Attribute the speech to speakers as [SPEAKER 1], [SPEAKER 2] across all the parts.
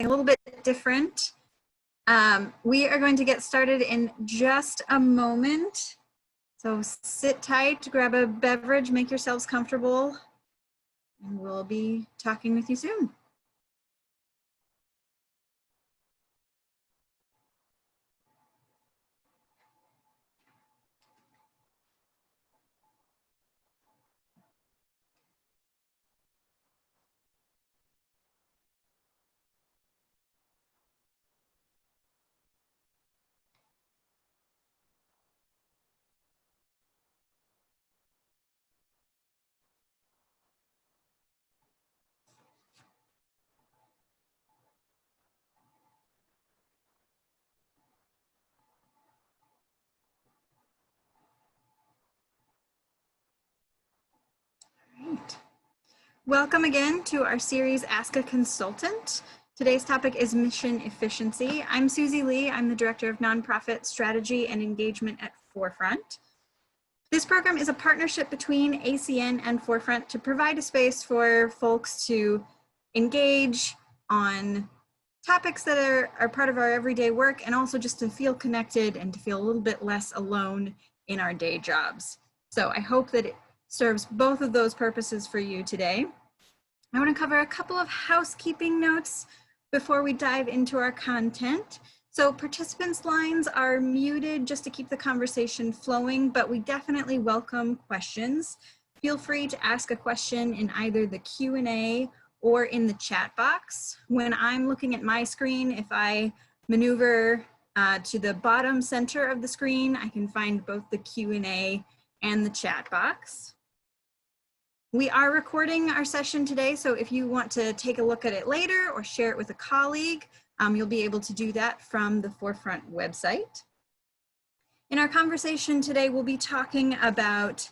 [SPEAKER 1] a little bit different. We are going to get started in just a moment. So sit tight, grab a beverage, make yourselves comfortable, and we'll be talking with you soon. Right. Welcome again to our series, Ask a Consultant. Today's topic is mission efficiency. I'm Susie Lee. I'm the Director of Nonprofit Strategy and Engagement at Forefront. This program is a partnership between ACN and Forefront to provide a space for folks to engage on topics that are part of our everyday work, and also just to feel connected and to feel a little bit less alone in our day jobs. So I hope that it serves both of those purposes for you today. I want to cover a couple of housekeeping notes before we dive into our content. So participants' lines are muted just to keep the conversation flowing, but we definitely welcome questions. Feel free to ask a question in either the Q&A or in the chat box. When I'm looking at my screen, if I maneuver to the bottom center of the screen, I can find both the Q&A and the chat box. We are recording our session today, so if you want to take a look at it later or share it with a colleague, you'll be able to do that from the Forefront website. In our conversation today, we'll be talking about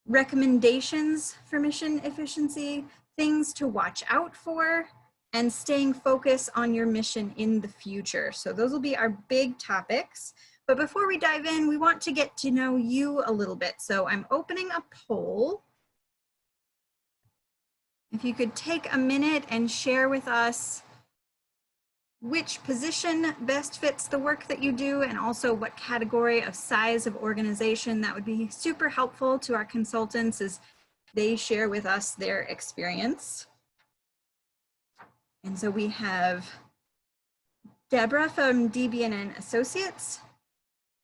[SPEAKER 1] recommendations for mission efficiency, things to watch out for, and staying focused on your mission in the future. So those will be our big topics. But before we dive in, we want to get to know you a little bit. So I'm opening a poll. If you could take a minute and share with us which position best fits the work that you do, and also what category of size of organization, that would be super helpful to our consultants as they share with us their experience. And so we have Deborah from DB&N Associates,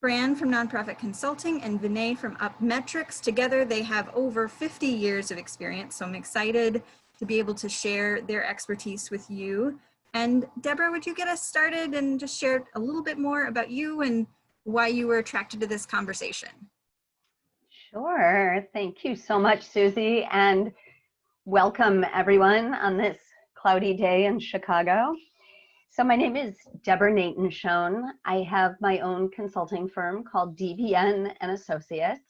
[SPEAKER 1] Fran from Nonprofit Consulting, and Vinay from UpMetrics. Together, they have over 50 years of experience, so I'm excited to be able to share their expertise with you. And Deborah, would you get us started and just share a little bit more about you and why you were attracted to this conversation?
[SPEAKER 2] Sure. Thank you so much, Susie, and welcome everyone on this cloudy day in Chicago. So my name is Deborah Nathan-Schoen. I have my own consulting firm called DB&N Associates.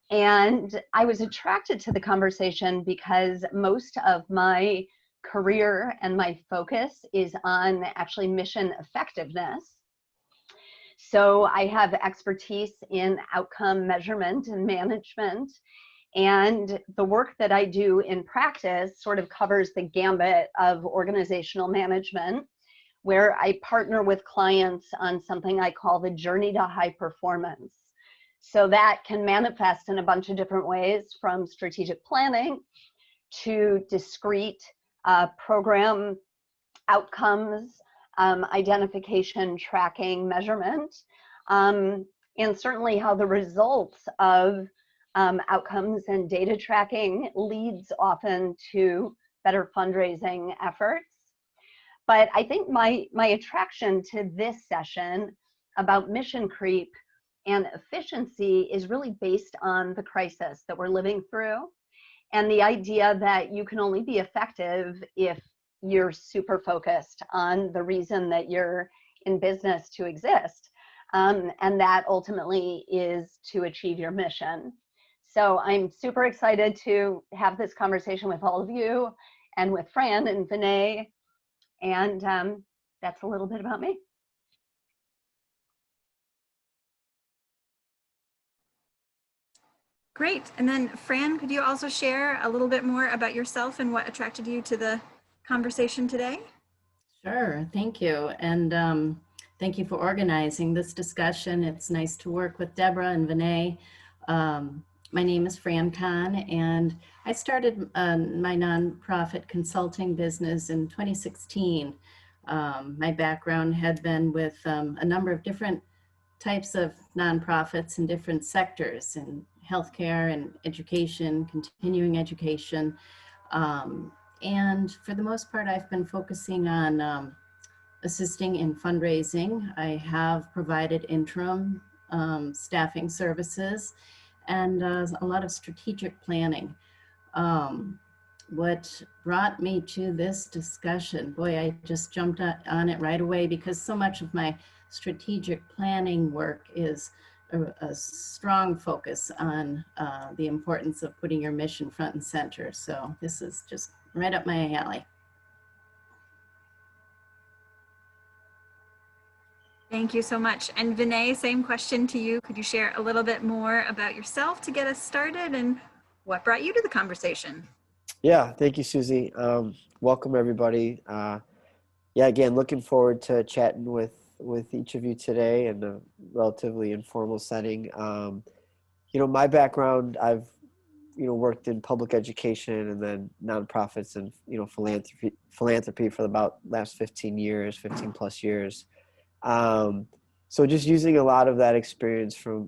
[SPEAKER 2] And I was attracted to the conversation because most of my career and my focus is on actually mission effectiveness. So I have expertise in outcome measurement and management, and the work that I do in practice sort of covers the gambit of organizational management, where I partner with clients on something I call the journey to high performance. So that can manifest in a bunch of different ways, from strategic planning to discrete program outcomes, identification, tracking, measurement, and certainly how the results of outcomes and data tracking leads often to better fundraising efforts. But I think my attraction to this session about mission creep and efficiency is really based on the crisis that we're living through, and the idea that you can only be effective if you're super focused on the reason that you're in business to exist. And that ultimately is to achieve your mission. So I'm super excited to have this conversation with all of you and with Fran and Vinay. And that's a little bit about me.
[SPEAKER 1] Great. And then Fran, could you also share a little bit more about yourself and what attracted you to the conversation today?
[SPEAKER 3] Sure, thank you. And thank you for organizing this discussion. It's nice to work with Deborah and Vinay. My name is Fran Kahn, and I started my nonprofit consulting business in 2016. My background had been with a number of different types of nonprofits in different sectors, in healthcare and education, continuing education. Um, and for the most part, I've been focusing on assisting in fundraising. I have provided interim staffing services and a lot of strategic planning. Um, what brought me to this discussion, boy, I just jumped on it right away because so much of my strategic planning work is a strong focus on the importance of putting your mission front and center. So this is just right up my alley.
[SPEAKER 1] Thank you so much. And Vinay, same question to you. Could you share a little bit more about yourself to get us started and what brought you to the conversation?
[SPEAKER 4] Yeah, thank you, Susie. Welcome, everybody. Yeah, again, looking forward to chatting with each of you today in a relatively informal setting. My background, I've worked in public education and then nonprofits and philanthropy for about last 15 plus years. So just using a lot of that experience from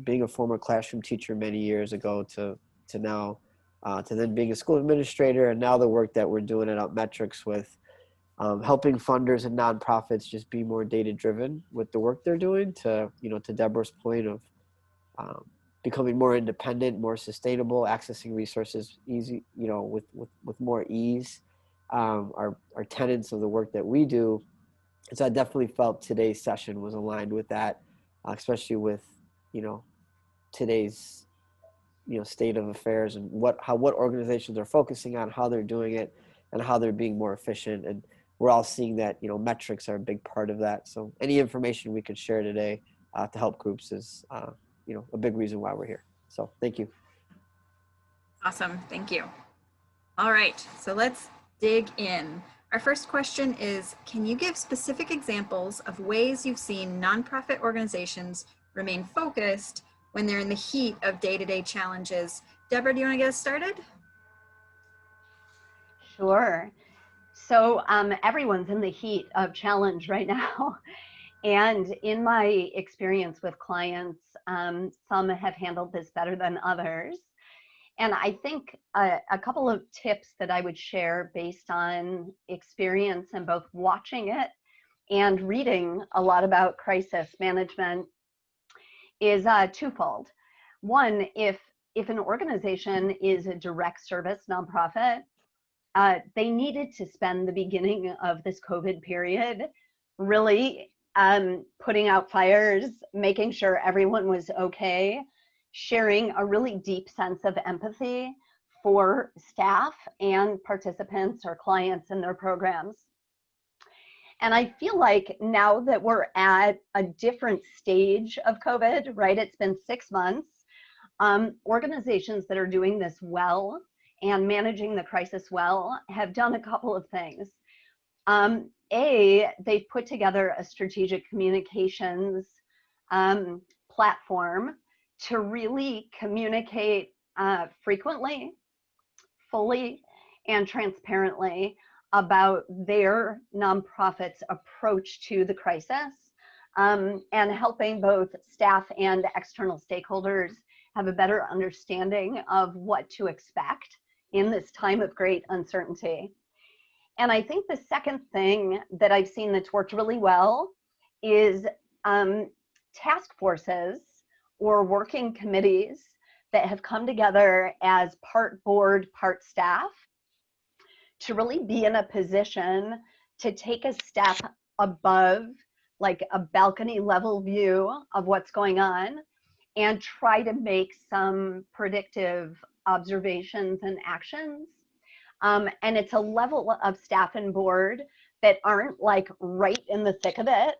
[SPEAKER 4] being a former classroom teacher many years ago to now. To then being a school administrator, and now the work that we're doing at Outmetrics with helping funders and nonprofits just be more data driven with the work they're doing. To Deborah's point of becoming more independent, more sustainable, accessing resources easy, with more ease. Our tenets of the work that we do. And so I definitely felt today's session was aligned with that, especially with today's state of affairs and what organizations are focusing on, how they're doing it, and how they're being more efficient. And we're all seeing that metrics are a big part of that. So any information we could share today to help groups is a big reason why we're here. So thank you.
[SPEAKER 1] Awesome. Thank you. All right. So let's dig in. Our first question is, can you give specific examples of ways you've seen nonprofit organizations remain focused when they're in the heat of day-to-day challenges? Deborah, do you want to get us started?
[SPEAKER 2] Sure. So everyone's in the heat of challenge right now. And in my experience with clients, some have handled this better than others. And I think a couple of tips that I would share based on experience and both watching it and reading a lot about crisis management is twofold. One, if an organization is a direct service nonprofit, they needed to spend the beginning of this COVID period really putting out fires, making sure everyone was okay, sharing a really deep sense of empathy for staff and participants or clients in their programs. And I feel like now that we're at a different stage of COVID, right? It's been 6 months. Organizations that are doing this well and managing the crisis well have done a couple of things. They've put together a strategic communications platform to really communicate frequently, fully, and transparently about their nonprofit's approach to the crisis, and helping both staff and external stakeholders have a better understanding of what to expect in this time of great uncertainty. And I think the second thing that I've seen that's worked really well is task forces or working committees that have come together as part board, part staff to really be in a position to take a step above, like a balcony level view of what's going on and try to make some predictive observations and actions. And it's a level of staff and board that aren't like right in the thick of it.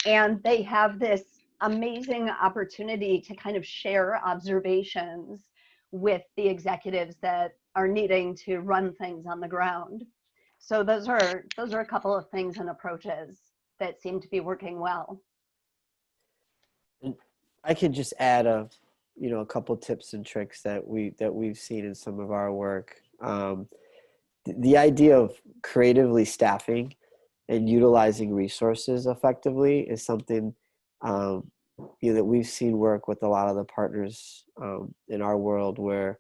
[SPEAKER 2] And they have this amazing opportunity to kind of share observations with the executives that are needing to run things on the ground. So those are a couple of things and approaches that seem to be working well.
[SPEAKER 4] And I could just add a couple tips and tricks that we've seen in some of our work. The idea of creatively staffing and utilizing resources effectively is something that we've seen work with a lot of the partners in our world, where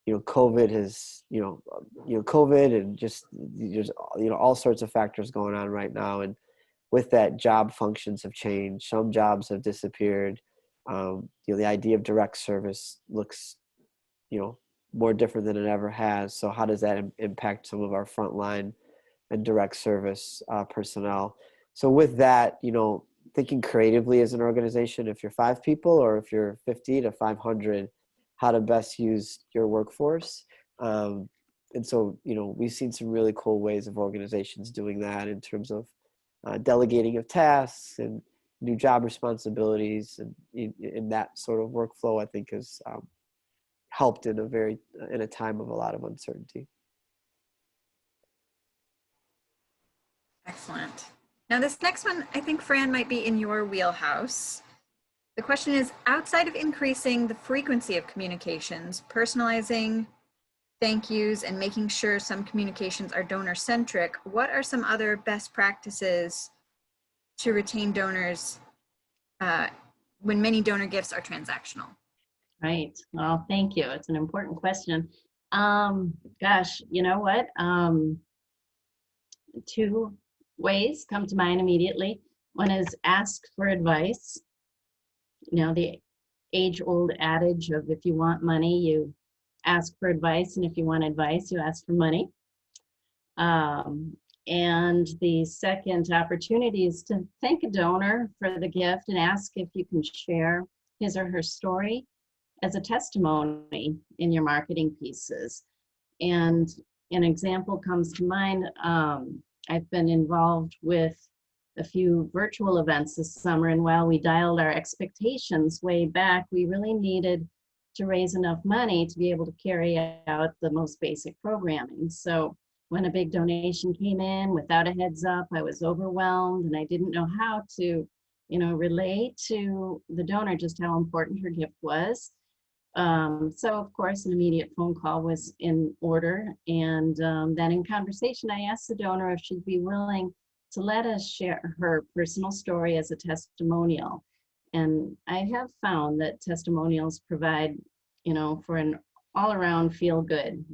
[SPEAKER 4] COVID has COVID and just all sorts of factors going on right now, and with that, job functions have changed. Some jobs have disappeared. The idea of direct service looks more different than it ever has. So how does that impact some of our frontline and direct service personnel? So with that, thinking creatively as an organization, if you're 5 people or if you're 50 to 500, how to best use your workforce. And so, we've seen some really cool ways of organizations doing that in terms of delegating of tasks and new job responsibilities, and in that sort of workflow, I think has helped in a time of a lot of uncertainty.
[SPEAKER 1] Excellent. Now this next one, I think Fran might be in your wheelhouse. The question is, outside of increasing the frequency of communications, personalizing thank yous, and making sure some communications are donor-centric, what are some other best practices to retain donors when many donor gifts are transactional?
[SPEAKER 3] Right. Well, thank you. It's an important question. Gosh, you know what? 2 ways come to mind immediately. One is ask for advice. The age-old adage of if you want money, you ask for advice, and if you want advice, you ask for money. And the second opportunity is to thank a donor for the gift and ask if you can share his or her story as a testimony in your marketing pieces. And an example comes to mind. I've been involved with a few virtual events this summer, and while we dialed our expectations way back, we really needed to raise enough money to be able to carry out the most basic programming. So when a big donation came in without a heads up, I was overwhelmed, and I didn't know how to, relay to the donor just how important her gift was. So of course, an immediate phone call was in order. And then in conversation, I asked the donor if she'd be willing to let us share her personal story as a testimonial. And I have found that testimonials provide, for an all-around feel-good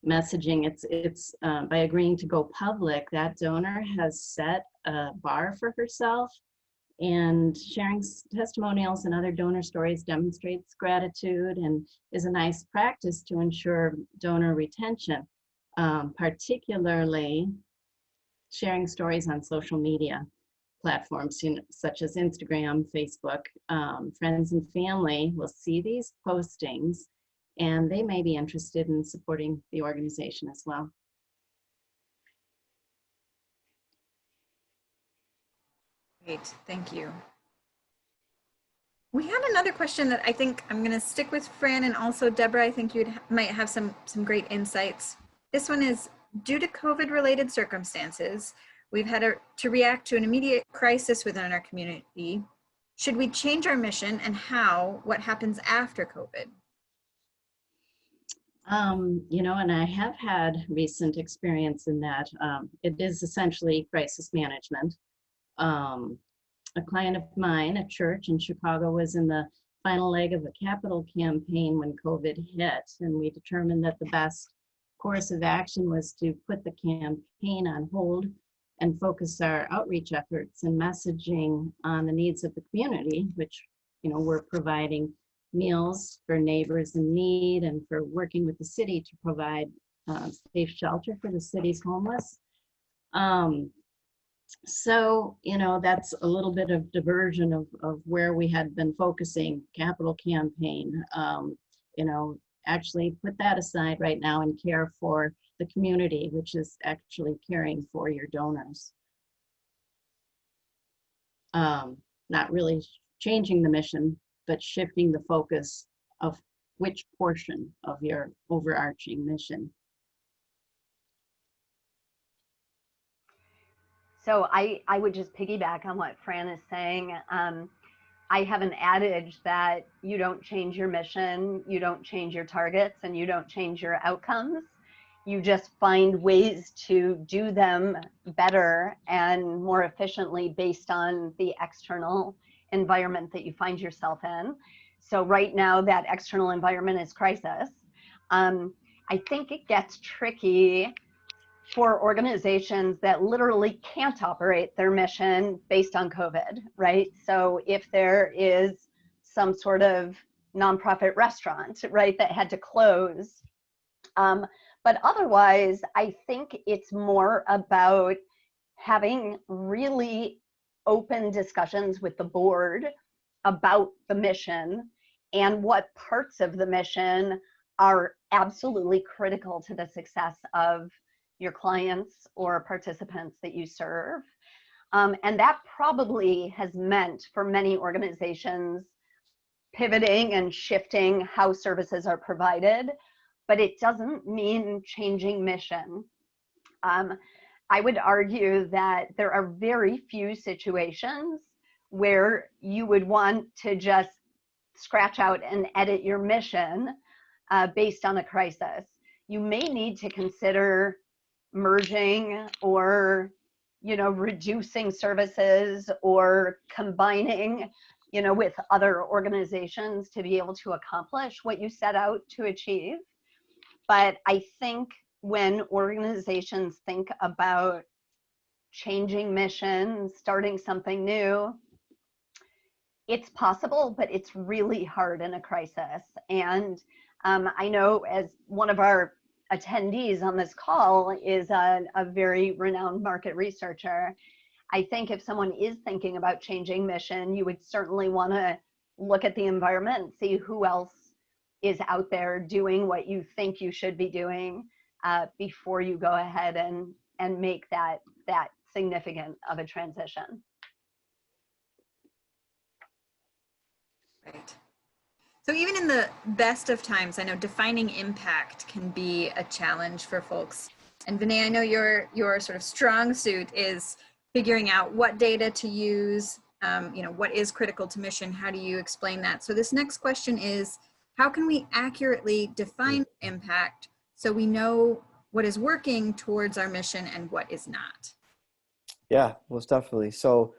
[SPEAKER 3] messaging. It's by agreeing to go public, that donor has set a bar for herself. And sharing testimonials and other donor stories demonstrates gratitude and is a nice practice to ensure donor retention, particularly sharing stories on social media platforms, such as Instagram, Facebook. Friends and family will see these postings, and they may be interested in supporting the organization as well.
[SPEAKER 1] Great, thank you. We had another question that I think I'm going to stick with Fran, and also Deborah, I think you might have some great insights. This one is, due to COVID-related circumstances, we've had to react to an immediate crisis within our community. Should we change our mission, and how? What happens after COVID?
[SPEAKER 3] And I have had recent experience in that. It is essentially crisis management. A client of mine, a church in Chicago, was in the final leg of a capital campaign when COVID hit, and we determined that the best course of action was to put the campaign on hold and focus our outreach efforts and messaging on the needs of the community, which, we're providing meals for neighbors in need and for working with the city to provide safe shelter for the city's homeless. So, that's a little bit of diversion of where we had been focusing capital campaign. Actually put that aside right now and care for the community, which is actually caring for your donors. Not really changing the mission, but shifting the focus of which portion of your overarching mission.
[SPEAKER 2] So I would just piggyback on what Fran is saying. I have an adage that you don't change your mission, you don't change your targets, and you don't change your outcomes. You just find ways to do them better and more efficiently based on the external environment that you find yourself in. So right now, that external environment is crisis. I think it gets tricky for organizations that literally can't operate their mission based on COVID, right? So if there is some sort of nonprofit restaurant, right, that had to close. But otherwise, I think it's more about having really open discussions with the board about the mission and what parts of the mission are absolutely critical to the success of your clients or participants that you serve. And that probably has meant for many organizations pivoting and shifting how services are provided, but it doesn't mean changing mission. I would argue that there are very few situations where you would want to just scratch out and edit your mission based on a crisis. You may need to consider merging or reducing services or combining with other organizations to be able to accomplish what you set out to achieve. But I think when organizations think about changing mission, starting something new, it's possible, but it's really hard in a crisis. And I know, as one of our attendees on this call is a very renowned market researcher, I think if someone is thinking about changing mission, you would certainly want to look at the environment, see who else is out there doing what you think you should be doing before you go ahead and make that significant of a transition.
[SPEAKER 1] Right. So even in the best of times, I know defining impact can be a challenge for folks. And Vinay, I know your sort of strong suit is figuring out what data to use, what is critical to mission, how do you explain that? So this next question is, how can we accurately define impact so we know what is working towards our mission and what is not?
[SPEAKER 4] Yeah, most definitely. So,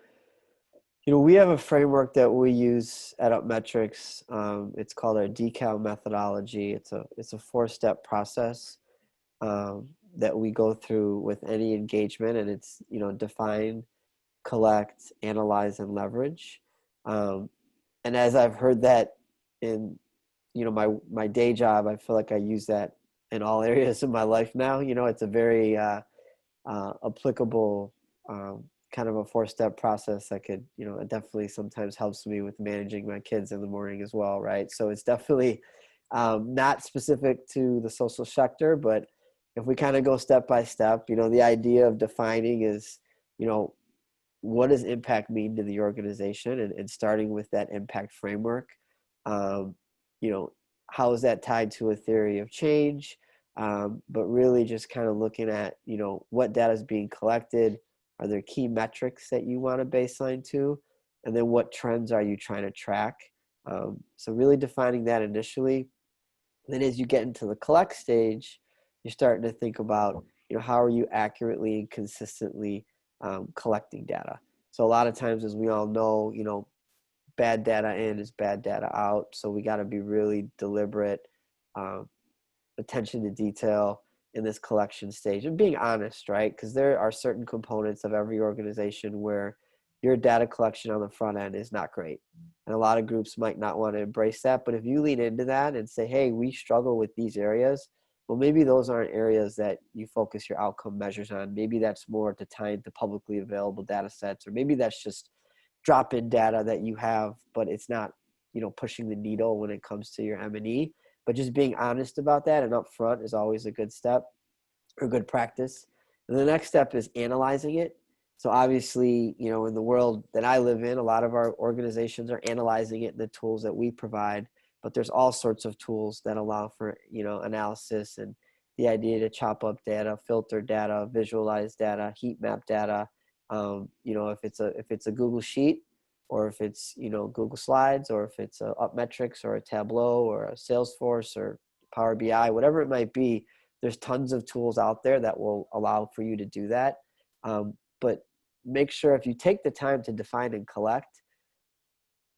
[SPEAKER 4] we have a framework that we use at Upmetrics. It's called our Decal Methodology. It's a 4-step process that we go through with any engagement, and it's define, collect, analyze, and leverage. And as I've heard that in my day job, I feel like I use that in all areas of my life now. It's a very applicable kind of a 4-step process that could, it definitely sometimes helps me with managing my kids in the morning as well, right? So it's definitely not specific to the social sector, but if we kind of go step by step, the idea of defining is, what does impact mean to the organization, and starting with that impact framework. How is that tied to a theory of change? But really just kind of looking at, what data is being collected. Are there key metrics that you want to baseline to? And then what trends are you trying to track? So really defining that initially. And then as you get into the collect stage, you're starting to think about, how are you accurately and consistently collecting data? So a lot of times, as we all know, bad data in is bad data out. So we got to be really deliberate, attention to detail in this collection stage, and being honest, right? Because there are certain components of every organization where your data collection on the front end is not great. And a lot of groups might not want to embrace that. But if you lean into that and say, hey, we struggle with these areas, well, maybe those aren't areas that you focus your outcome measures on. Maybe that's more to tie into publicly available data sets, or maybe that's just drop-in data that you have, but it's not, pushing the needle when it comes to your M&E. But just being honest about that and upfront is always a good step, or good practice. And the next step is analyzing it. So obviously, in the world that I live in, a lot of our organizations are analyzing it in the tools that we provide, but there's all sorts of tools that allow for, analysis, and the idea to chop up data, filter data, visualize data, heat map data, You know, if it's a Google Sheet, or if it's, you know, Google Slides, or if it's a UpMetrics or a Tableau or a Salesforce or Power BI, whatever it might be, there's tons of tools out there that will allow for you to do that. But make sure if you take the time to define and collect,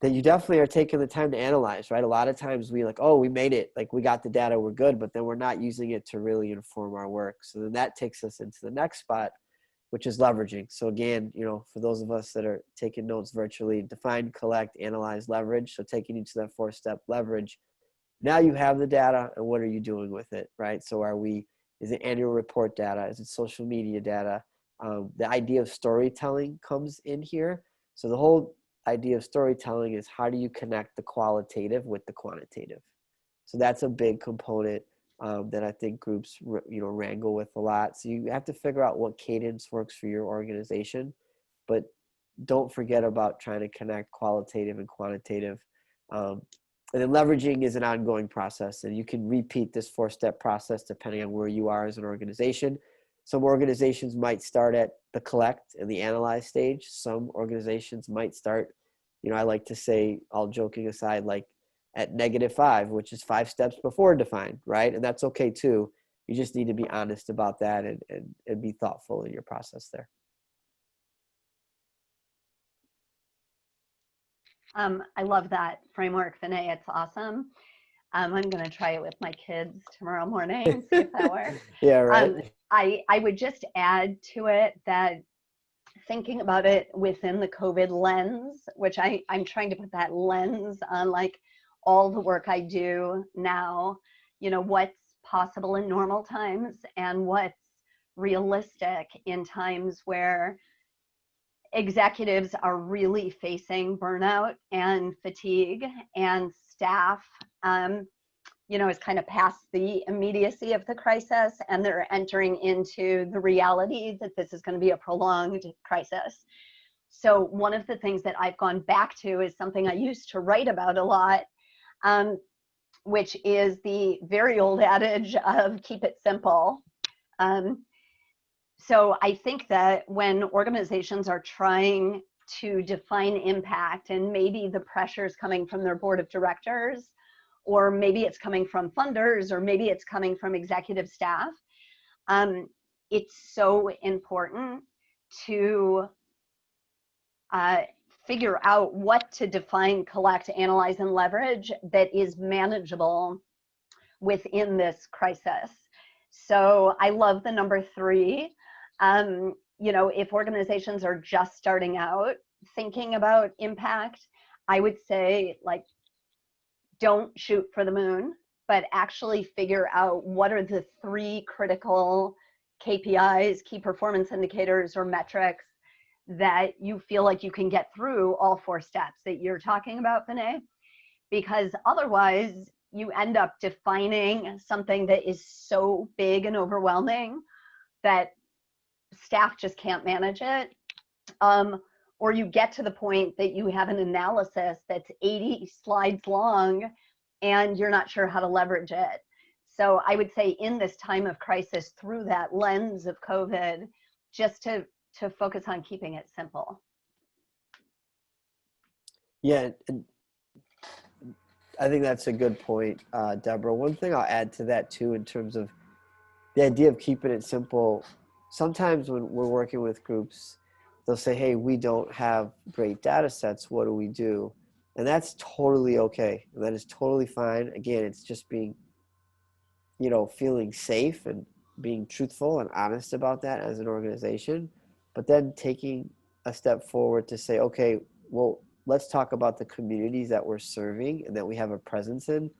[SPEAKER 4] that you definitely are taking the time to analyze, right? A lot of times we like, oh, we made it, like we got the data, we're good, but then we're not using it to really inform our work. So then that takes us into the next spot, which is leveraging. So again, you know, for those of us that are taking notes virtually, define, collect, analyze, leverage. So taking you to that 4-step leverage. Now you have the data, and what are you doing with it, right? So is it annual report data? Is it social media data? The idea of storytelling comes in here. So the whole idea of storytelling is, how do you connect the qualitative with the quantitative? So that's a big component that I think groups, you know, wrangle with a lot. So you have to figure out what cadence works for your organization, but don't forget about trying to connect qualitative and quantitative. And then leveraging is an ongoing process, and you can repeat this 4-step process depending on where you are as an organization. Some organizations might start at the collect and the analyze stage. Some organizations might start, you know, I like to say, all joking aside, like at -5, which is 5 steps before define, right? And that's okay too. You just need to be honest about that and be thoughtful in your process there.
[SPEAKER 2] I love that framework, Vinay. It's awesome. I'm going to try it with my kids tomorrow morning and see if that works.
[SPEAKER 4] Yeah, right.
[SPEAKER 2] I would just add to it that thinking about it within the COVID lens, which I'm trying to put that lens on like all the work I do now, you know, what's possible in normal times and what's realistic in times where executives are really facing burnout and fatigue, and staff, you know, is kind of past the immediacy of the crisis, and they're entering into the reality that this is going to be a prolonged crisis. So one of the things that I've gone back to is something I used to write about a lot, which is the very old adage of keep it simple. So I think that when organizations are trying to define impact, and maybe the pressure is coming from their board of directors, or maybe it's coming from funders, or maybe it's coming from executive staff, it's so important to figure out what to define, collect, analyze, and leverage that is manageable within this crisis. So I love the number 3. You know, if organizations are just starting out thinking about impact, I would say, like, don't shoot for the moon, but actually figure out what are the 3 critical KPIs, key performance indicators or metrics, that you feel like you can get through all 4 steps that you're talking about, Vinay, because otherwise you end up defining something that is so big and overwhelming that staff just can't manage it. Or you get to the point that you have an analysis that's 80 slides long and you're not sure how to leverage it. So I would say in this time of crisis, through that lens of COVID, just to focus on keeping it simple.
[SPEAKER 4] Yeah, and I think that's a good point, Deborah. One thing I'll add to that too, in terms of the idea of keeping it simple, sometimes when we're working with groups, they'll say, hey, we don't have great data sets. What do we do? And that's totally okay. And that is totally fine. Again, it's just being, you know, feeling safe and being truthful and honest about that as an organization, but then taking a step forward to say, okay, well, let's talk about the communities that we're serving and that we have a presence in,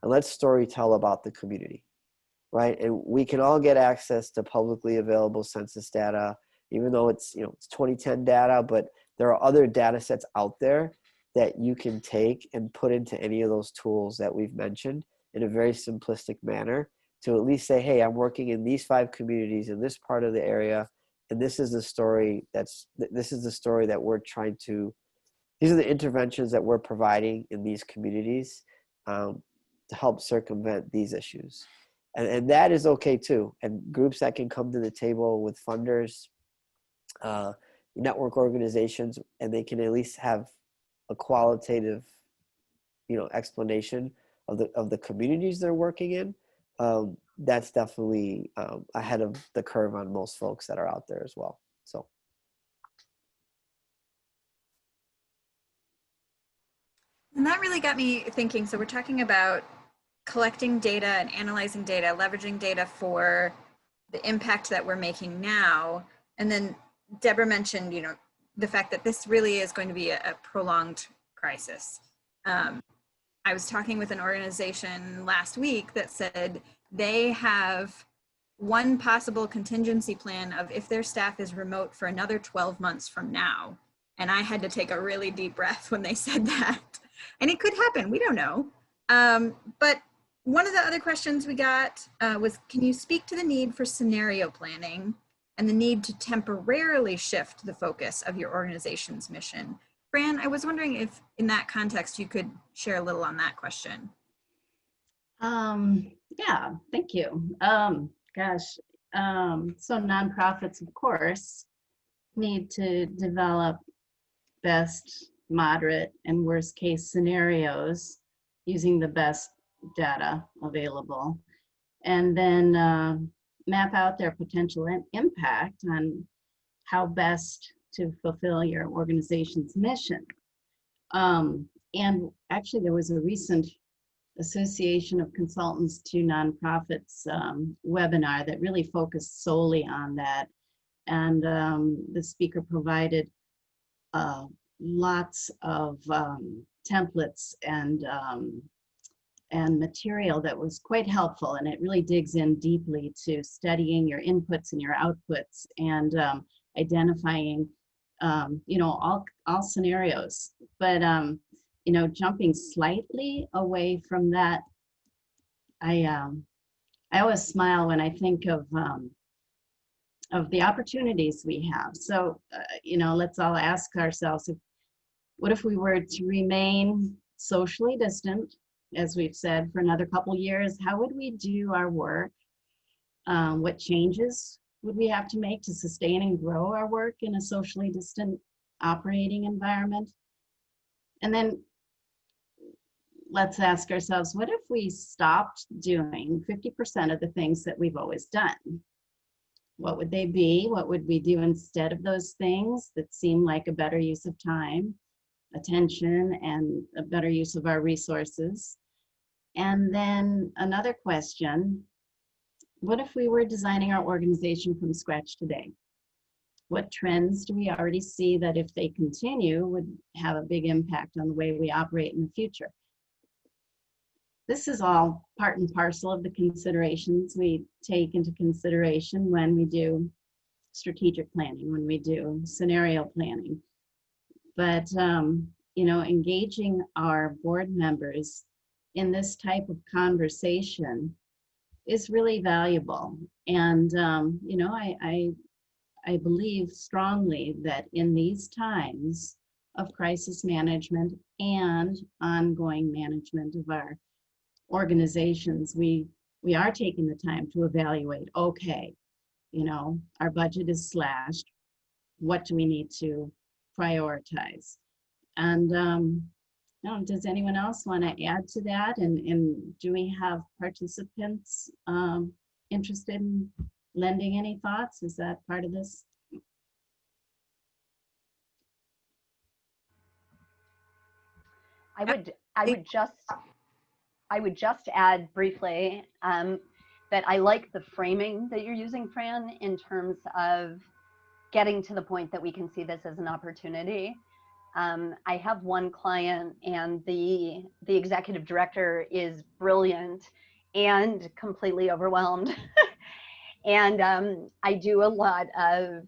[SPEAKER 4] and let's storytell about the community. Right, and we can all get access to publicly available census data, even though it's, you know, it's 2010 data, but there are other data sets out there that you can take and put into any of those tools that we've mentioned in a very simplistic manner to at least say, hey, I'm working in these 5 communities in this part of the area, and this is the story that we're trying to, these are the interventions that we're providing in these communities to help circumvent these issues. And that is okay too. And groups that can come to the table with funders, network organizations, and they can at least have a qualitative, explanation of the communities they're working in. That's definitely ahead of the curve on most folks that are out there as well. So.
[SPEAKER 1] And that really got me thinking. So we're talking about collecting data and analyzing data, leveraging data for the impact that we're making now. And then Deborah mentioned, the fact that this really is going to be a prolonged crisis. I was talking with an organization last week that said they have one possible contingency plan of if their staff is remote for another 12 months from now. And I had to take a really deep breath when they said that. And it could happen, we don't know. But one of the other questions we got was, can you speak to the need for scenario planning and the need to temporarily shift the focus of your organization's mission? Fran, I was wondering if in that context you could share a little on that question.
[SPEAKER 3] Yeah, thank you. So nonprofits, of course, need to develop best, moderate, and worst case scenarios using the best data available, and then map out their potential impact on how best to fulfill your organization's mission. And actually, there was a recent Association of Consultants to Nonprofits webinar that really focused solely on that. And the speaker provided lots of templates and material that was quite helpful, and it really digs in deeply to studying your inputs and your outputs and identifying all scenarios. But jumping slightly away from that, I always smile when I think of the opportunities we have. So let's all ask ourselves, what if we were to remain socially distant, as we've said, for another couple years? How would we do our work? What changes would we have to make to sustain and grow our work in a socially distant operating environment? And then let's ask ourselves, what if we stopped doing 50% of the things that we've always done? What would they be? What would we do instead of those things that seem like a better use of time, attention, and a better use of our resources? And then another question, what if we were designing our organization from scratch today? What trends do we already see that, if they continue, would have a big impact on the way we operate in the future? This is all part and parcel of the considerations we take into consideration when we do strategic planning, when we do scenario planning. But, engaging our board members in this type of conversation is really valuable. And, I believe strongly that in these times of crisis management and ongoing management of our organizations, we are taking the time to evaluate, okay, our budget is slashed. What do we need to prioritize? And does anyone else want to add to that? And do we have participants interested in lending any thoughts? Is that part of this?
[SPEAKER 2] I would just add briefly that I like the framing that you're using, Fran, in terms of getting to the point that we can see this as an opportunity. I have one client, and the executive director is brilliant and completely overwhelmed. And I do a lot of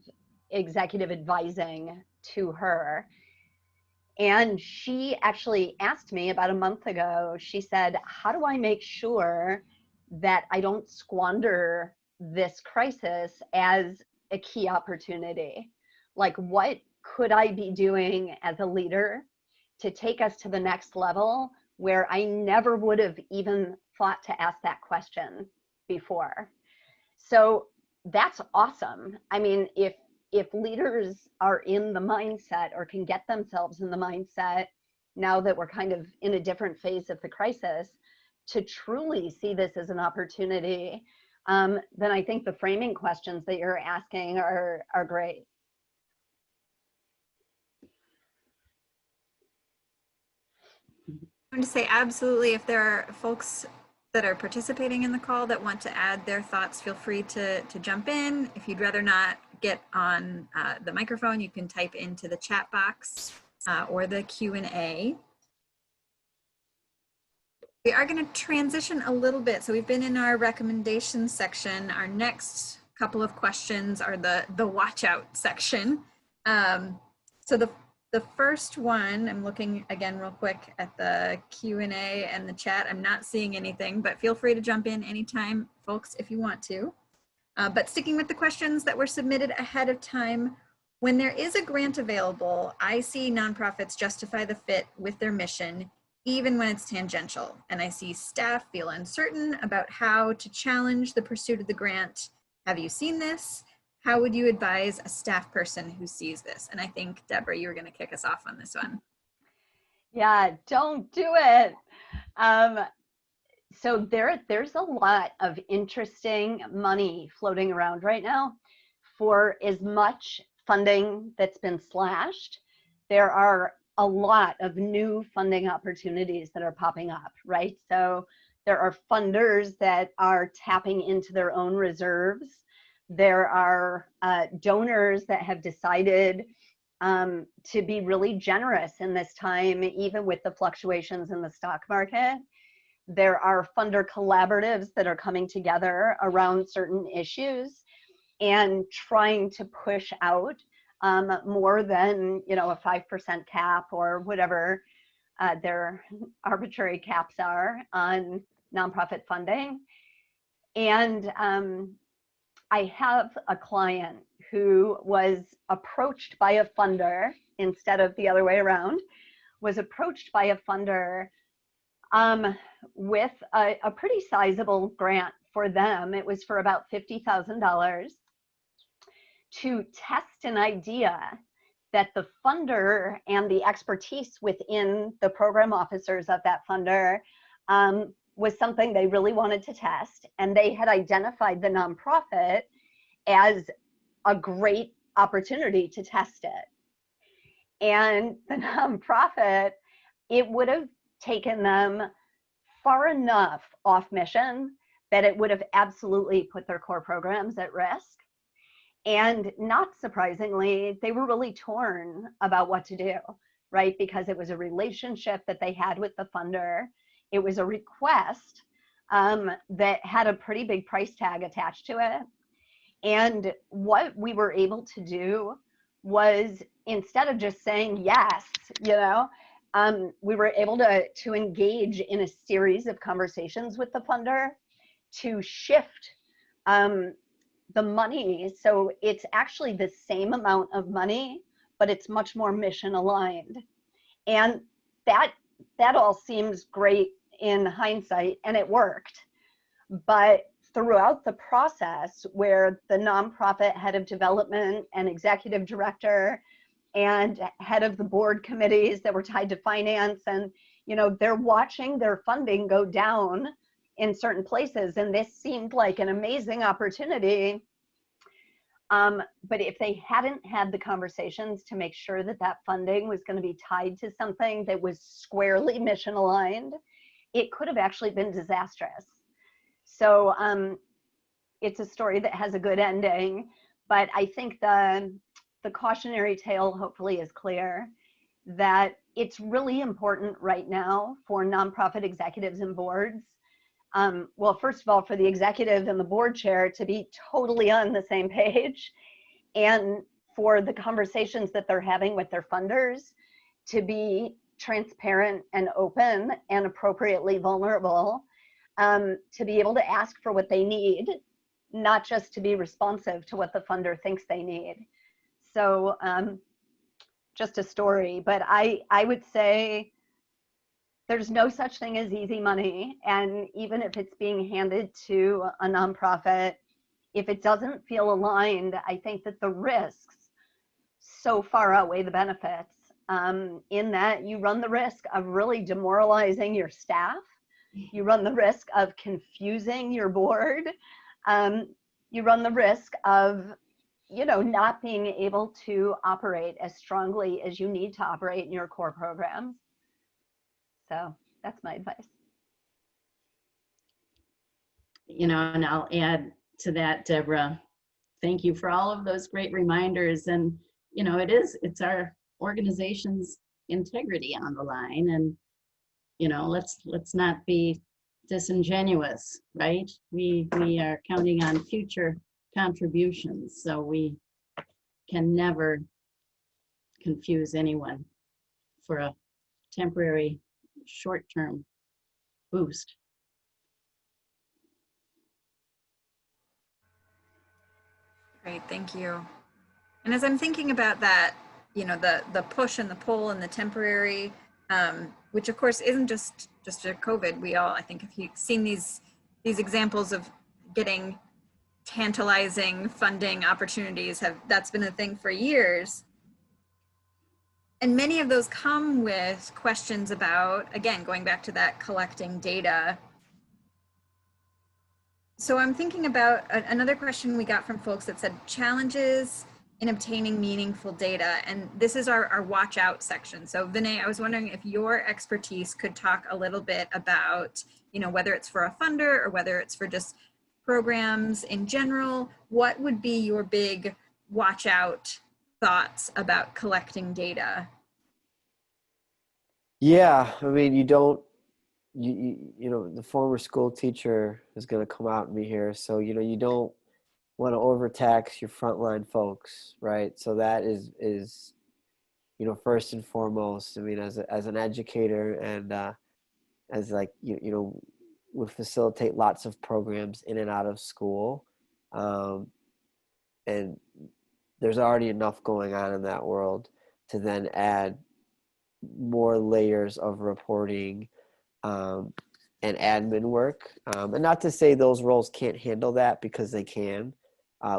[SPEAKER 2] executive advising to her. And she actually asked me about a month ago, she said, how do I make sure that I don't squander this crisis as a key opportunity? Like, what could I be doing as a leader to take us to the next level where I never would have even thought to ask that question before? So that's awesome. I mean, if if leaders are in the mindset or can get themselves in the mindset, now that we're kind of in a different phase of the crisis, to truly see this as an opportunity, then I think the framing questions that you're asking are great.
[SPEAKER 1] I want to say absolutely, if there are folks that are participating in the call that want to add their thoughts, feel free to jump in. If you'd rather not get on the microphone, you can type into the chat box or the Q&A. We are going to transition a little bit. So we've been in our recommendations section. Our next couple of questions are the watch out section. So the first one, I'm looking again real quick at the Q&A and the chat. I'm not seeing anything, but feel free to jump in anytime, folks, if you want to. But sticking with the questions that were submitted ahead of time, when there is a grant available, I see nonprofits justify the fit with their mission, even when it's tangential. And I see staff feel uncertain about how to challenge the pursuit of the grant. Have you seen this? How would you advise a staff person who sees this? And I think, Deborah, you were going to kick us off on this one.
[SPEAKER 2] Yeah, don't do it. So there's a lot of interesting money floating around right now. For as much funding that's been slashed, there are a lot of new funding opportunities that are popping up, right? So there are funders that are tapping into their own reserves. There are donors that have decided to be really generous in this time, even with the fluctuations in the stock market. There are funder collaboratives that are coming together around certain issues and trying to push out more than, you know, a 5% cap or whatever their arbitrary caps are on nonprofit funding. And I have a client who was approached by a funder, instead of the other way around, was approached by a funder with a pretty sizable grant for them. It was for about $50,000 to test an idea that the funder and the expertise within the program officers of that funder was something they really wanted to test. And they had identified the nonprofit as a great opportunity to test it. And the nonprofit, it would have taken them far enough off mission that it would have absolutely put their core programs at risk. And not surprisingly, they were really torn about what to do, right? Because it was a relationship that they had with the funder. It was a request that had a pretty big price tag attached to it. And what we were able to do was, instead of just saying yes, you know, we were able to engage in a series of conversations with the funder to shift the money. So it's actually the same amount of money, but it's much more mission aligned. And that all seems great in hindsight, and it worked. But throughout the process, where the nonprofit head of development and executive director and head of the board committees that were tied to finance, and you know, they're watching their funding go down in certain places, and this seemed like an amazing opportunity. But if they hadn't had the conversations to make sure that that funding was going to be tied to something that was squarely mission aligned, it could have actually been disastrous. So it's a story that has a good ending, but I think the cautionary tale hopefully is clear that it's really important right now for nonprofit executives and boards. Well, first of all, for the executive and the board chair to be totally on the same page, and for the conversations that they're having with their funders to be transparent and open and appropriately vulnerable, to be able to ask for what they need, not just to be responsive to what the funder thinks they need. So just a story, but I would say there's no such thing as easy money. And even if it's being handed to a nonprofit, if it doesn't feel aligned, I think that the risks so far outweigh the benefits, in that you run the risk of really demoralizing your staff. You run the risk of confusing your board. You run the risk of, you know, not being able to operate as strongly as you need to operate in your core programs. So that's my advice.
[SPEAKER 3] You know, and I'll add to that, Deborah, thank you for all of those great reminders. And, you know, it's our organization's integrity on the line. And, you know, let's not be disingenuous, right? We are counting on future contributions, so we can never confuse anyone for a temporary short-term boost.
[SPEAKER 1] Great, thank you. And as I'm thinking about that, you know, the push and the pull and the temporary, which of course isn't just a COVID. We all, I think, if you've seen these examples of getting tantalizing funding opportunities, that's been a thing for years. And many of those come with questions about, again, going back to that collecting data. So I'm thinking about another question we got from folks that said challenges in obtaining meaningful data. And this is our watch out section. So Vinay, I was wondering if your expertise could talk a little bit about, you know, whether it's for a funder or whether it's for just programs in general, what would be your big watch out thoughts about collecting data?
[SPEAKER 4] Yeah, I mean, you know, the former school teacher is going to come out in me here. So, you know, you don't want to overtax your frontline folks, right? So that is, you know, first and foremost. I mean, as an educator and as like, you know, would facilitate lots of programs in and out of school. And there's already enough going on in that world to then add more layers of reporting and admin work. And not to say those roles can't handle that, because they can.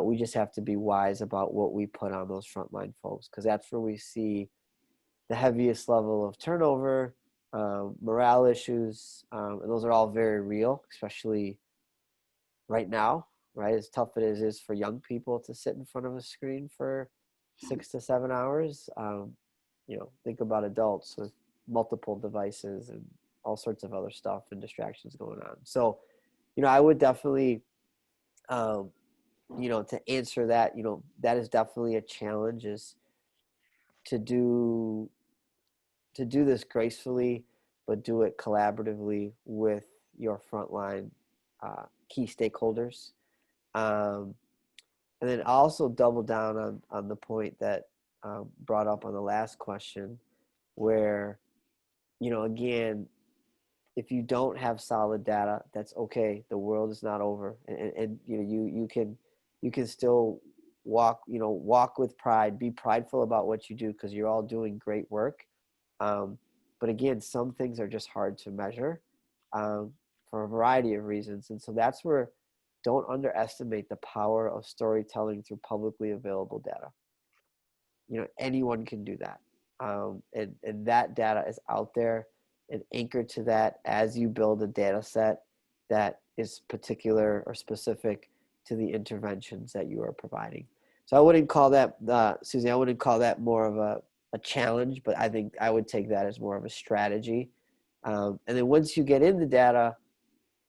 [SPEAKER 4] We just have to be wise about what we put on those frontline folks, because that's where we see the heaviest level of turnover, morale issues, and those are all very real, especially right now, right? As tough it is for young people to sit in front of a screen for 6 to 7 hours. You know, think about adults with multiple devices and all sorts of other stuff and distractions going on. So, you know, I would definitely, you know, to answer that, you know, that is definitely a challenge, is to do this gracefully, but do it collaboratively with your frontline key stakeholders. And then also double down on the point that brought up on the last question, where, you know, again, if you don't have solid data, that's okay. The world is not over, and you know, you can still walk with pride, be prideful about what you do, because you're all doing great work. But again, some things are just hard to measure for a variety of reasons, and so that's where, don't underestimate the power of storytelling through publicly available data. You know, anyone can do that, and that data is out there. And anchored to that as you build a data set that is particular or specific to the interventions that you are providing. So I wouldn't call that, Susie, I wouldn't call that more of a challenge, but I think I would take that as more of a strategy. And then once you get in the data,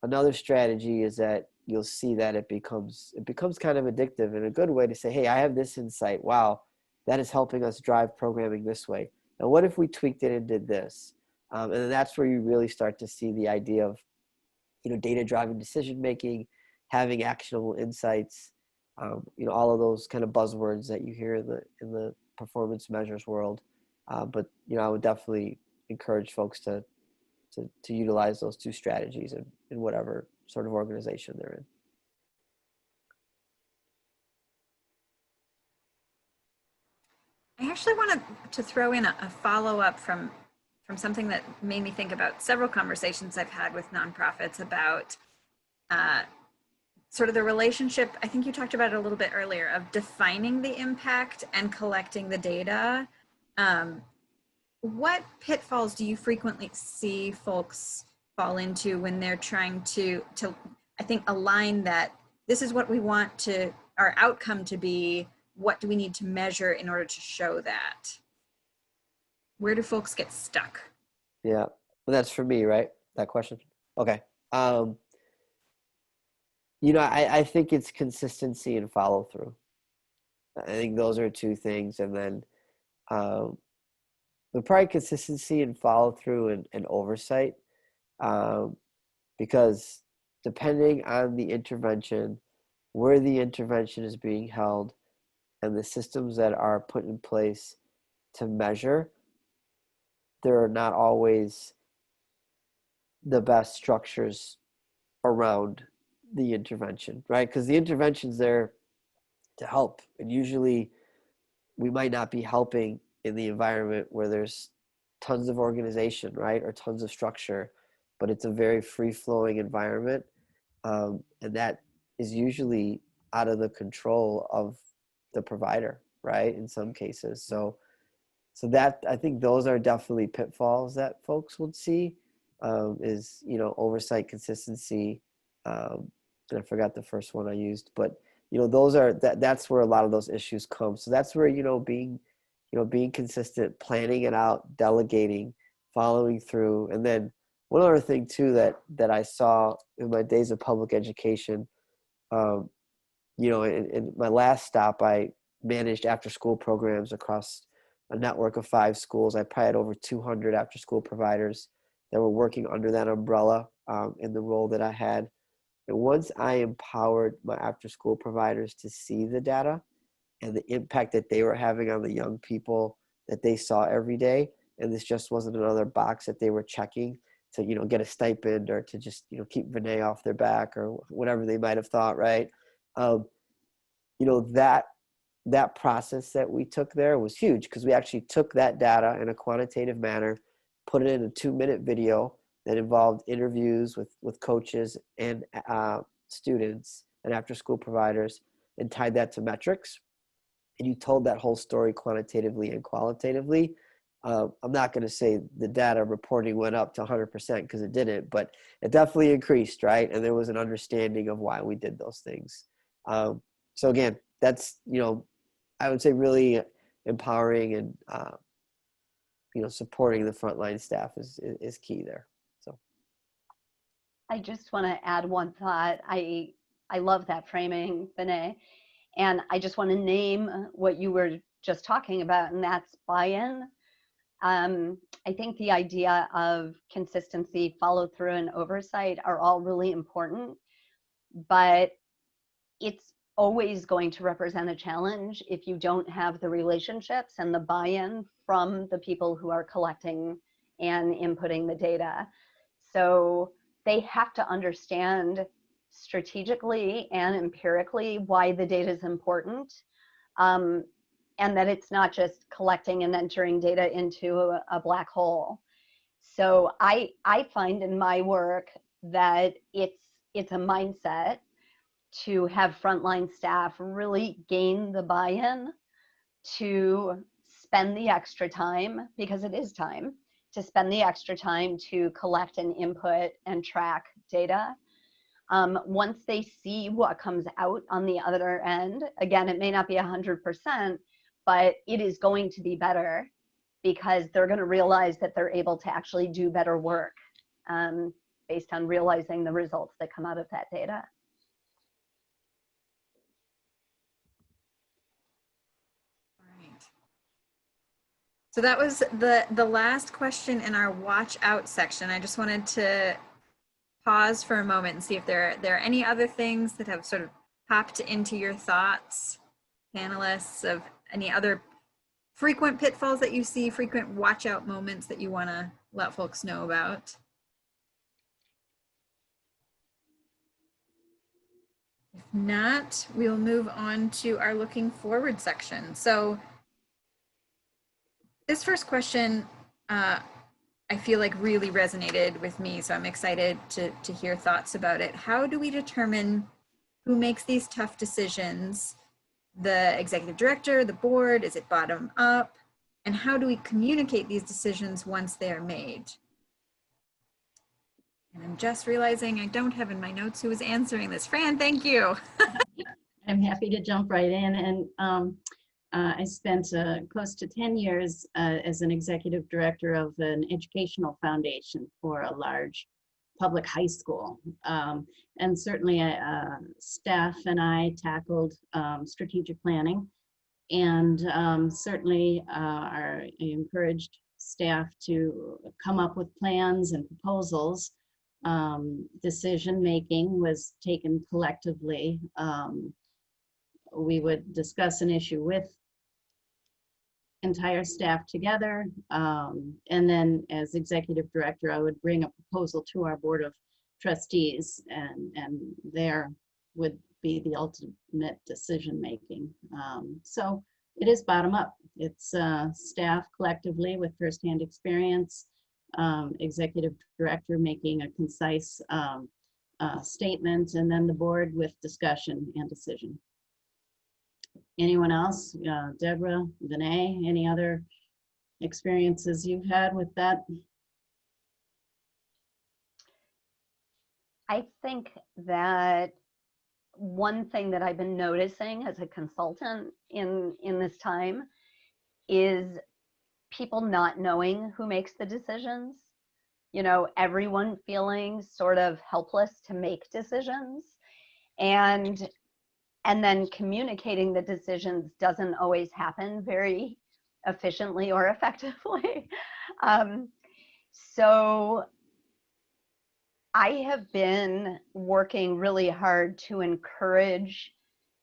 [SPEAKER 4] another strategy is that you'll see that it becomes kind of addictive in a good way, to say, hey, I have this insight. Wow, that is helping us drive programming this way. Now, what if we tweaked it and did this? And then that's where you really start to see the idea of, you know, data-driven decision-making, having actionable insights, you know, all of those kind of buzzwords that you hear in the performance measures world. But, you know, I would definitely encourage folks to utilize those two strategies in whatever sort of organization they're in.
[SPEAKER 1] I actually wanted to throw in a follow-up from something that made me think about several conversations I've had with nonprofits about sort of the relationship, I think you talked about it a little bit earlier, of defining the impact and collecting the data. What pitfalls do you frequently see folks fall into when they're trying to I think, align that this is what we want to our outcome to be, what do we need to measure in order to show that? Where do folks get stuck?
[SPEAKER 4] Yeah, well, that's for me, right? That question. Okay. I think it's consistency and follow through. I think those are two things, and then but probably consistency and follow through and oversight, because depending on the intervention, where the intervention is being held, and the systems that are put in place to measure, there are not always the best structures around the intervention, right? Because the intervention's there to help, and usually we might not be helping in the environment where there's tons of organization, right, or tons of structure, but it's a very free-flowing environment, and that is usually out of the control of the provider, right, in some cases. So that, I think those are definitely pitfalls that folks would see, is, oversight, consistency, and I forgot the first one I used, but those are that's where a lot of those issues come. So that's where being consistent, planning it out, delegating, following through. And then one other thing too that I saw in my days of public education, in my last stop, I managed after school programs across a network of 5 schools. I probably had over 200 after school providers that were working under that umbrella, in the role that I had. And once I empowered my after school providers to see the data and the impact that they were having on the young people that they saw every day, and this just wasn't another box that they were checking to, get a stipend or to just, keep Vinay off their back or whatever they might have thought, right? That process that we took there was huge, because we actually took that data in a quantitative manner, put it in a 2-minute video that involved interviews with coaches and students and after school providers, and tied that to metrics. And you told that whole story quantitatively and qualitatively. I'm not going to say the data reporting went up to 100%, because it didn't, but it definitely increased, right? And there was an understanding of why we did those things. So again, that's, I would say really empowering and, supporting the frontline staff is key there. So
[SPEAKER 2] I just want to add one thought. I love that framing, Vinay. And I just want to name what you were just talking about, and that's buy-in. I think the idea of consistency, follow through, and oversight are all really important, but it's always going to represent a challenge if you don't have the relationships and the buy-in from the people who are collecting and inputting the data. So they have to understand strategically and empirically why the data is important, and that it's not just collecting and entering data into a black hole. So I find in my work that it's a mindset to have frontline staff really gain the buy-in to spend the extra time, because it is time, to spend the extra time to collect and input and track data. Once they see what comes out on the other end, again, it may not be 100%, but it is going to be better, because they're going to realize that they're able to actually do better work, based on realizing the results that come out of that data.
[SPEAKER 1] So that was the last question in our watch out section. I just wanted to pause for a moment and see if there are any other things that have sort of popped into your thoughts, panelists, of any other frequent pitfalls that you see, frequent watch out moments that you want to let folks know about. If not, we'll move on to our looking forward section. So this first question, I feel like really resonated with me, so I'm excited to hear thoughts about it. How do we determine Who makes these tough decisions? The executive director, the board, is it bottom up? And how do we communicate these decisions once they are made? And I'm just realizing I don't have in my notes who was answering this. Fran, thank you.
[SPEAKER 3] I'm happy to jump right in. And I spent close to 10 years as an executive director of an educational foundation for a large public high school. And certainly staff and I tackled strategic planning, and certainly I encouraged staff to come up with plans and proposals. Decision making was taken collectively. We would discuss an issue with entire staff together, and then as executive director, I would bring a proposal to our board of trustees, and there would be the ultimate decision making. So it is bottom up. It's staff collectively with firsthand experience, executive director making a concise statement, and then the board with discussion and decision. Anyone else? Deborah, Vinay, any other experiences you've had with that?
[SPEAKER 2] I think that one thing that I've been noticing as a consultant in this time is people not knowing who makes the decisions. You know, everyone feeling sort of helpless to make decisions, and then communicating the decisions doesn't always happen very efficiently or effectively. So I have been working really hard to encourage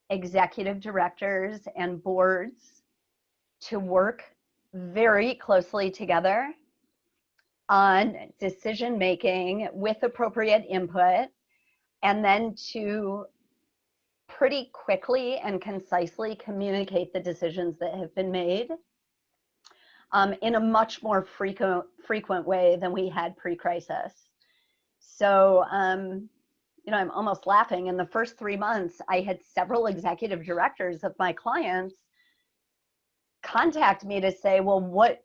[SPEAKER 2] executive directors and boards to work very closely together on decision making with appropriate input, and then to pretty quickly and concisely communicate the decisions that have been made in a much more frequent way than we had pre-crisis. So, you know, I'm almost laughing. In the first 3 months, I had several executive directors of my clients contact me to say, well,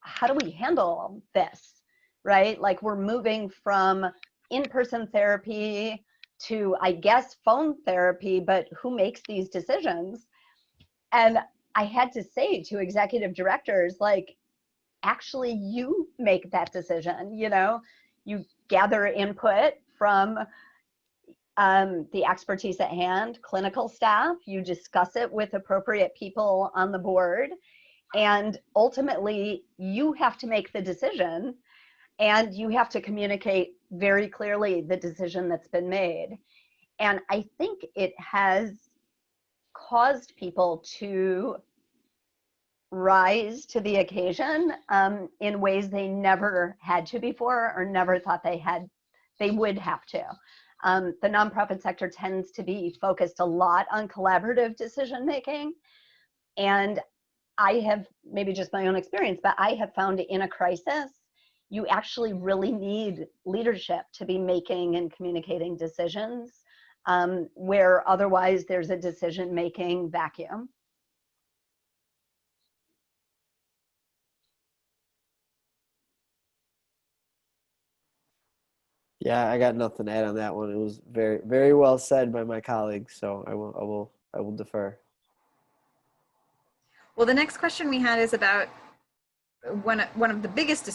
[SPEAKER 2] how do we handle this, right? Like, we're moving from in-person therapy to, I guess, phone therapy, but who makes these decisions? And I had to say to executive directors, like, actually, you make that decision. You know, you gather input from the expertise at hand, clinical staff, you discuss it with appropriate people on the board, and ultimately you have to make the decision, and you have to communicate very clearly the decision that's been made. And I think it has caused people to rise to the occasion in ways they never had to before, or never thought they would have to. The nonprofit sector tends to be focused a lot on collaborative decision making, and I have, maybe just my own experience, but I have found in a crisis, you actually really need leadership to be making and communicating decisions, where otherwise there's a decision-making vacuum.
[SPEAKER 4] Yeah, I got nothing to add on that one. It was very, very well said by my colleagues. So I will defer.
[SPEAKER 1] Well, the next question we had is about one of the biggest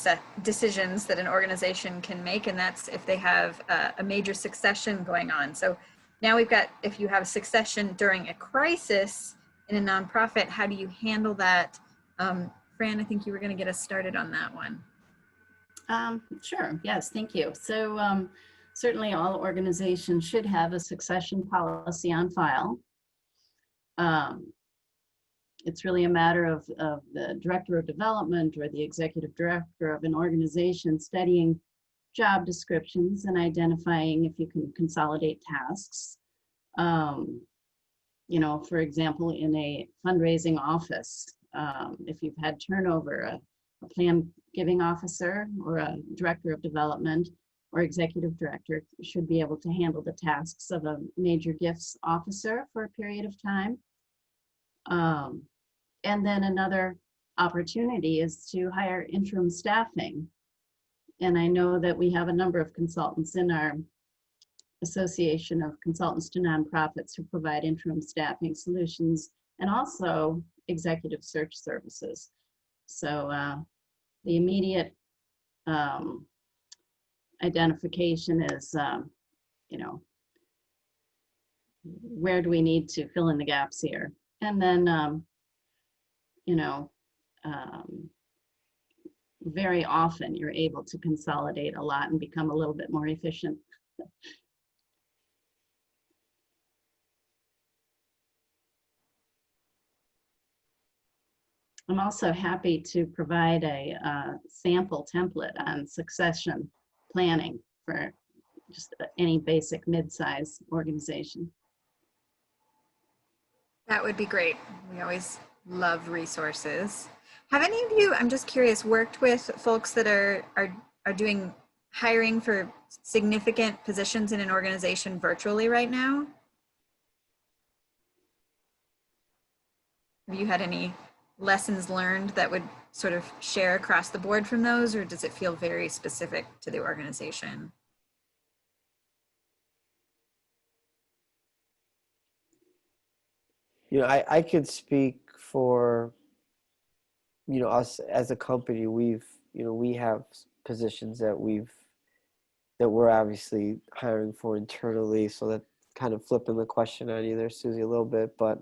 [SPEAKER 1] decisions that an organization can make, and that's if they have a major succession going on. So now we've got, if you have succession during a crisis in a nonprofit, how do you handle that? Fran, I think you were going to get us started on that one.
[SPEAKER 3] Sure, yes, thank you. So certainly all organizations should have a succession policy on file. It's really a matter of the director of development or the executive director of an organization studying job descriptions and identifying if you can consolidate tasks. You know, for example, in a fundraising office, if you've had turnover, a plan giving officer or a director of development or executive director should be able to handle the tasks of a major gifts officer for a period of time. And then another opportunity is to hire interim staffing. And I know that we have a number of consultants in our Association of Consultants to Nonprofits who provide interim staffing solutions and also executive search services. So the immediate identification is, you know, where do we need to fill in the gaps here? And then, you know, very often you're able to consolidate a lot and become a little bit more efficient. I'm also happy to provide a sample template on succession planning for just any basic mid-size organization.
[SPEAKER 1] That would be great. We always love resources. Have any of you, I'm just curious, worked with folks that are doing hiring for significant positions in an organization virtually right now? Have you had any lessons learned that would sort of share across the board from those, or does it feel very specific to the organization?
[SPEAKER 4] You know, I could speak for, you know, us as a company. We have positions that we're obviously hiring for internally. So that kind of flipping the question on you there, Susie, a little bit. But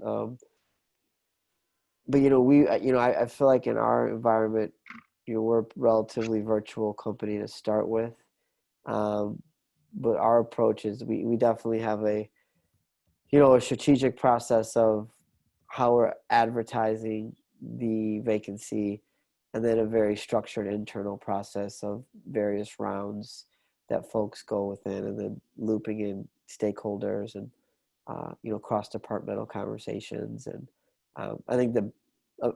[SPEAKER 4] you know, I feel like in our environment, you know, we're a relatively virtual company to start with. But our approach is we definitely have a strategic process of how we're advertising the vacancy, and then a very structured internal process of various rounds that folks go within, and then looping in stakeholders and cross-departmental conversations. And I think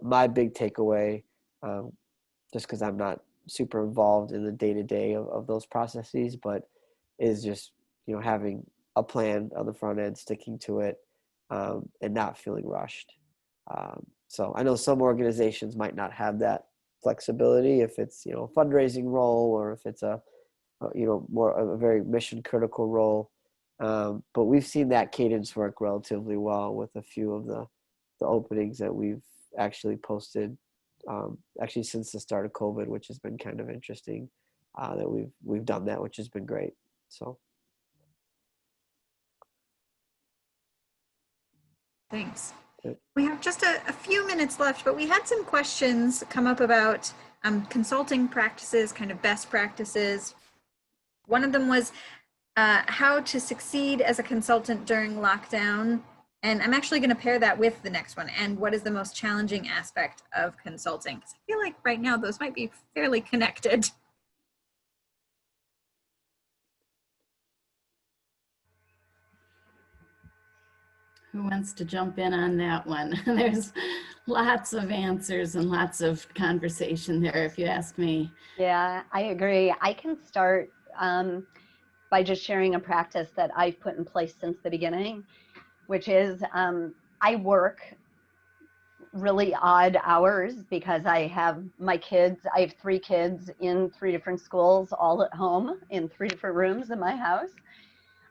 [SPEAKER 4] my big takeaway, just because I'm not super involved in the day-to-day of those processes, but is just, you know, having a plan on the front end, sticking to it, and not feeling rushed. So I know some organizations might not have that flexibility if it's, you know, a fundraising role, or if it's a more of a very mission critical role. But we've seen that cadence work relatively well with a few of the openings that we've actually posted, actually since the start of COVID, which has been kind of interesting, that we've done that, which has been great. So.
[SPEAKER 1] Thanks. We have just a few minutes left, but we had some questions come up about consulting practices, kind of best practices. One of them was how to succeed as a consultant during lockdown. And I'm actually going to pair that with the next one. And what is the most challenging aspect of consulting? Because I feel like right now those might be fairly connected.
[SPEAKER 3] Who wants to jump in on that one? There's lots of answers and lots of conversation there, if you ask me.
[SPEAKER 2] Yeah, I agree. I can start by just sharing a practice that I've put in place since the beginning, which is I work really odd hours because I have my kids. I have 3 kids in 3 different schools, all at home in 3 different rooms in my house.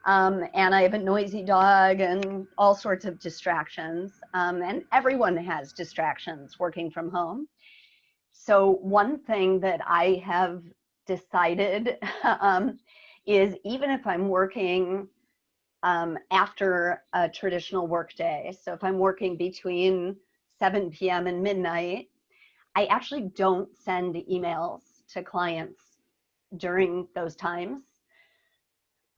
[SPEAKER 2] And I have a noisy dog and all sorts of distractions. And everyone has distractions working from home. So one thing that I have decided is, even if I'm working after a traditional work day, so if I'm working between 7 p.m. and midnight, I actually don't send emails to clients during those times.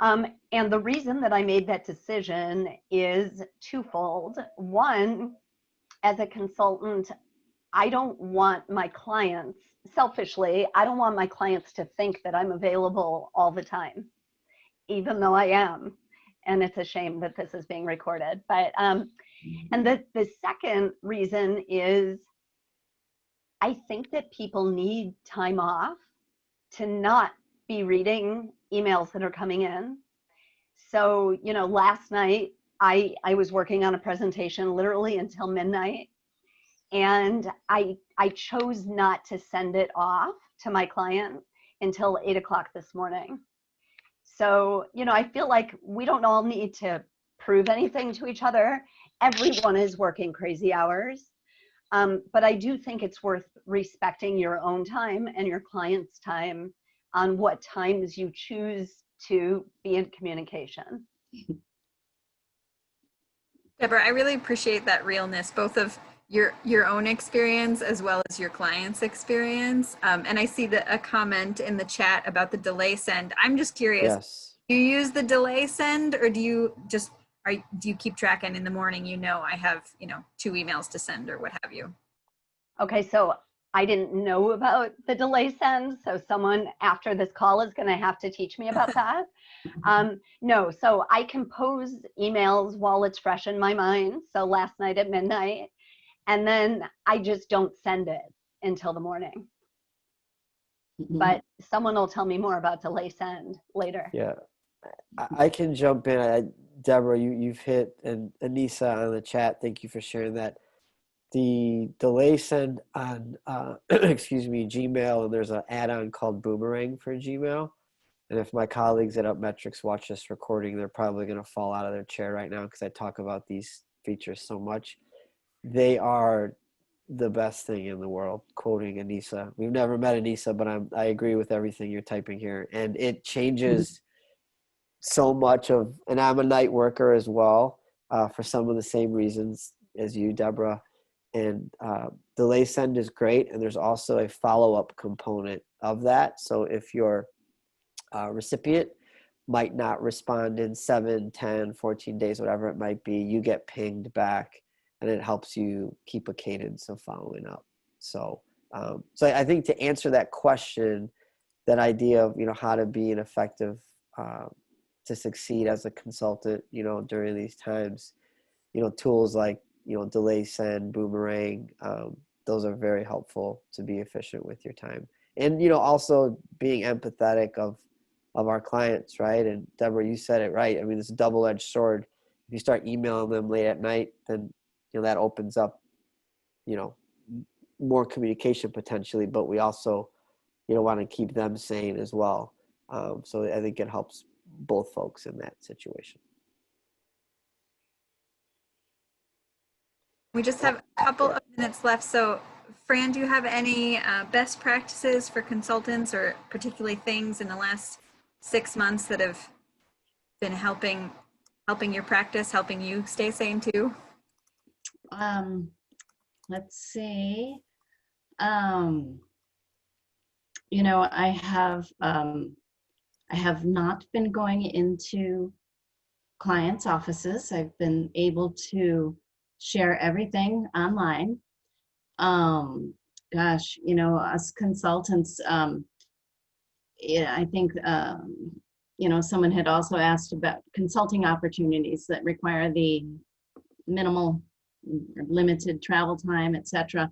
[SPEAKER 2] And the reason that I made that decision is twofold. One, as a consultant, I don't want my clients, selfishly, I don't want my clients to think that I'm available all the time, even though I am. And it's a shame that this is being recorded. But and the second reason is I think that people need time off to not be reading emails that are coming in. So, you know, last night I was working on a presentation literally until midnight, and I chose not to send it off to my client until 8 o'clock this morning. So, you know, I feel like we don't all need to prove anything to each other. Everyone is working crazy hours. But I do think it's worth respecting your own time and your client's time on what times you choose to be in communication.
[SPEAKER 1] Deborah, I really appreciate that realness, both of your own experience as well as your client's experience. And I see a comment in the chat about the delay send. I'm just curious,
[SPEAKER 4] Yes.
[SPEAKER 1] do you use the delay send, or do you keep track, and in the morning, I have, 2 emails to send or what have you?
[SPEAKER 2] Okay, so I didn't know about the delay send, so someone after this call is going to have to teach me about that. No, so I compose emails while it's fresh in my mind, so last night at midnight, and then I just don't send it until the morning. But someone will tell me more about delay send later.
[SPEAKER 4] Yeah, I can jump in. Deborah, you've hit, and Anissa on the chat, thank you for sharing that. The delay send on, excuse me, Gmail, and there's an add-on called Boomerang for Gmail. And if my colleagues at UpMetrics watch this recording, they're probably going to fall out of their chair right now because I talk about these features so much. They are the best thing in the world, quoting Anissa. We've never met Anissa, but I agree with everything you're typing here. And it changes so much of, and I'm a night worker as well, for some of the same reasons as you, Deborah. And delay send is great. And there's also a follow-up component of that. So if your recipient might not respond in 7, 10, 14 days, whatever it might be, you get pinged back, and it helps you keep a cadence of following up. So, so I think to answer that question, that idea of, how to be an effective, to succeed as a consultant, during these times, tools like, delay send, Boomerang, those are very helpful to be efficient with your time. And, also being empathetic of our clients, right? And Deborah, you said it right. I mean, it's a double-edged sword. If you start emailing them late at night, then, that opens up, more communication potentially, but we also, want to keep them sane as well. So I think it helps both folks in that situation.
[SPEAKER 1] We just have a couple of minutes left. So Fran, do you have any best practices for consultants, or particularly things in the last 6 months that have been helping your practice, helping you stay sane too?
[SPEAKER 3] Let's see. I have not been going into clients' offices. I've been able to share everything online. Gosh, us consultants, I think, someone had also asked about consulting opportunities that require the minimal, limited travel time, etc.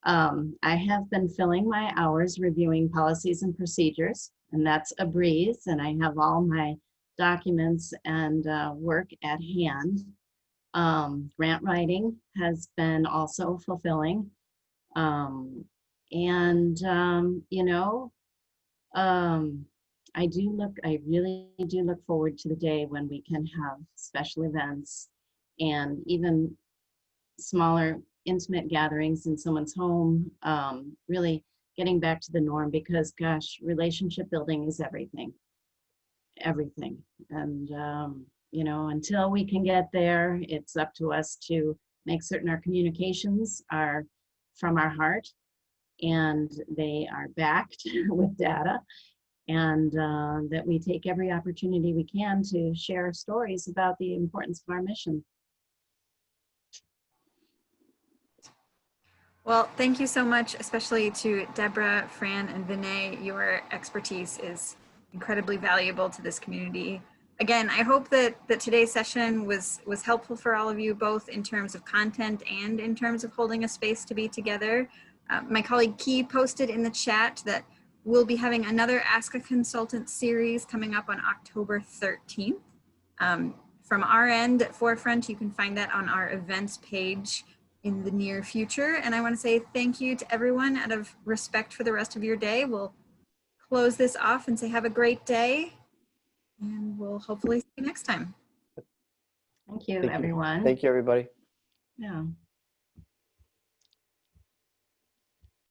[SPEAKER 3] I have been filling my hours reviewing policies and procedures, and that's a breeze, and I have all my documents and work at hand. Grant writing has been also fulfilling. I really do look forward to the day when we can have special events and even smaller intimate gatherings in someone's home, really getting back to the norm, because gosh, relationship building is everything. And, until we can get there, it's up to us to make certain our communications are from our heart and they are backed with data, and that we take every opportunity we can to share stories about the importance of our mission.
[SPEAKER 1] Well, thank you so much, especially to Deborah, Fran, and Vinay. Your expertise is incredibly valuable to this community. Again, I hope that today's session was helpful for all of you, both in terms of content and in terms of holding a space to be together. My colleague Key posted in the chat that We'll be having another Ask a Consultant series coming up on October 13th. From our end at Forefront, you can find that on our events page in the near future. And I want to say thank you to everyone. Out of respect for the rest of your day, we'll close this off and say have a great day. And we'll hopefully see you next time.
[SPEAKER 3] Thank you,
[SPEAKER 4] Thank you.
[SPEAKER 3] everyone.
[SPEAKER 4] Thank you, everybody.
[SPEAKER 3] Yeah.